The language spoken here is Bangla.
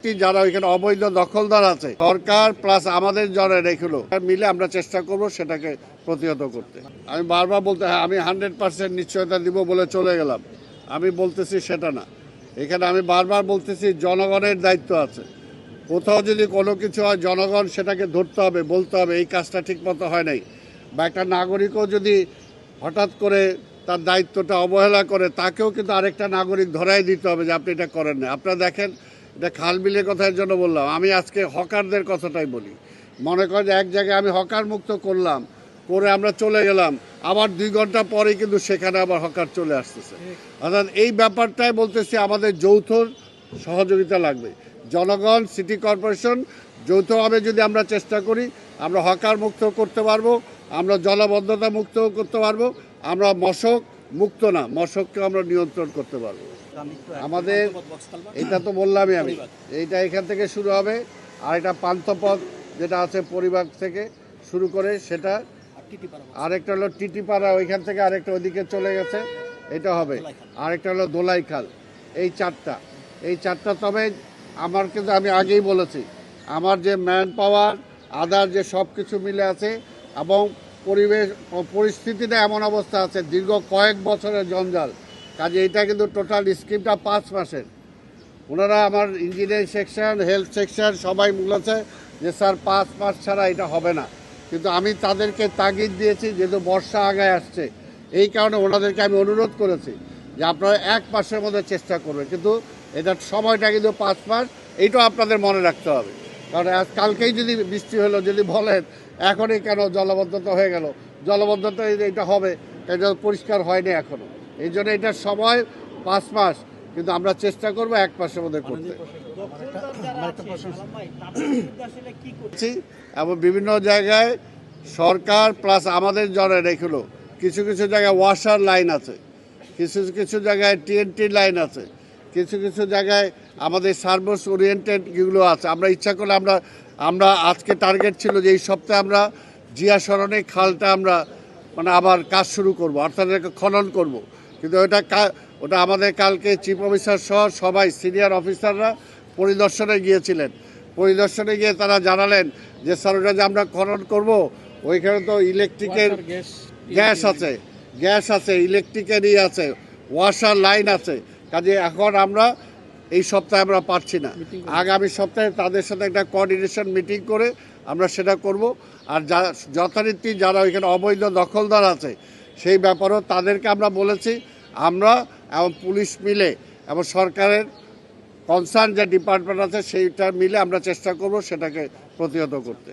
যারা ওইখানে অবৈধ দখলদার আছে সরকার প্লাস আমাদের যারা রেখেলো মিলে আমরা চেষ্টা করব সেটাকে প্রতিহত করতে। আমি বারবার বলতে আমি 100% নিশ্চয়তা দিব বলে চলে গেলাম, আমি বলতেছি সেটা না। এখানে আমি বারবার বলতেছি জনগণের দায়িত্ব আছে। কোথাও যদি কোনো কিছু হয় জনগণ সেটাকে ধরতে হবে, বলতে হবে এই কাজটা ঠিকমতো হয় নাই। বা একটা নাগরিকও যদি হঠাৎ করে তার দায়িত্বটা অবহেলা করে তাকেও কিন্তু আরেকটা নাগরিক ধরাই দিতে হবে যে আপনি এটা করেন না। আপনারা দেখেন, এটা খাল বিলের কথার জন্য বললাম। আমি আজকে হকারদের কথাটাই বলি। মনে করেন যে এক জায়গায় আমি হকার মুক্ত করলাম, করে আমরা চলে গেলাম, আবার 2 ঘন্টা পরেই কিন্তু সেখানে আবার হকার চলে আসতেছে। অর্থাৎ এই ব্যাপারটাই বলতেছি, আমাদের যৌথ সহযোগিতা লাগবে। জনগণ, সিটি কর্পোরেশন যৌথভাবে যদি আমরা চেষ্টা করি, আমরা হকার মুক্ত করতে পারবো, আমরা জলাবদ্ধতা মুক্ত করতে পারবো, আমরা মশক মুক্ত না, মশককে আমরা নিয়ন্ত্রণ করতে পারবো। আমাদের এটা তো বললামই আমি, এইটা এখান থেকে শুরু হবে। আর এটা পান্থপথ যেটা আছে পরিবার থেকে শুরু করে সেটা, আরেকটা হলো টিটিপাড়া, ওইখান থেকে আরেকটা ওইদিকে চলে গেছে, এটা হবে। আরেকটা হলো দোলাইখাল। এই চারটা তবে আমার কিন্তু আমি আগেই বলেছি, আমার যে ম্যান পাওয়ার আদার যে সব কিছু মিলে আছে এবং পরিস্থিতিটা এমন অবস্থা আছে, দীর্ঘ কয়েক বছরের জঞ্জাল। কাজে এটা কিন্তু টোটাল স্কিমটা 5 মাসের। ওনারা আমার ইঞ্জিনিয়ারিং সেকশন, হেলথ সেকশন সবাই বলেছে যে স্যার 5 মাস ছাড়া এটা হবে না। কিন্তু আমি তাদেরকে তাগিদ দিয়েছি, যেহেতু বর্ষা আগায় আসছে, এই কারণে ওনাদেরকে আমি অনুরোধ করেছি যে আপনারা 1 মাসের মধ্যে চেষ্টা করবেন। কিন্তু এটার সময়টা কিন্তু 5 মাস, এইটাও আপনাদের মনে রাখতে হবে। কারণ কালকেই যদি বৃষ্টি হলো, যদি বলেন এখনই কেন জলবদ্ধতা হয়ে গেল, জলবদ্ধতা এটা হবে, এটা পরিষ্কার হয়নি এখনও। এই জন্য এটার সময় 5 মাস, কিন্তু আমরা চেষ্টা করবো 1 মাসের মধ্যে করতে। এবং বিভিন্ন জায়গায় সরকার প্লাস আমাদের যারা রেখেলো, কিছু কিছু জায়গায় ওয়াশার লাইন আছে, কিছু কিছু জায়গায় টিএনটি লাইন আছে, কিছু কিছু জায়গায় আমাদের সার্ভিস ওরিয়েন্টেড এগুলো আছে। আমরা ইচ্ছা করলে আমরা আজকে টার্গেট ছিল যে এই সপ্তাহে আমরা জিয়া সরণি খালটা আমরা আবার কাজ শুরু করব, অর্থাৎ খনন করব। কিন্তু ওটা আমাদের কালকে চিফ অফিসার সহ সবাই সিনিয়র অফিসাররা পরিদর্শনে গিয়েছিলেন। পরিদর্শনে গিয়ে তারা জানালেন যে স্যার ওটা যে আমরা খনন করব, ওইখানে তো ইলেকট্রিকের গ্যাস আছে, ইলেকট্রিকের আছে, ওয়াশার লাইন আছে। কাজে এখন আমরা এই সপ্তাহে আমরা পারছি না, আগামী সপ্তাহে তাদের সাথে একটা কোঅর্ডিনেশন মিটিং করে আমরা সেটা করব। আর যথারীতি যারা ওইখানে অবৈধ দখলদার আছে সেই ব্যাপারেও তাদেরকে আমরা বলেছি, আমরা এবং পুলিশ মিলে এবং সরকারের কনসার্ন যে ডিপার্টমেন্ট আছে সেইটা মিলে আমরা চেষ্টা করব সেটাকে প্রতিহত করতে।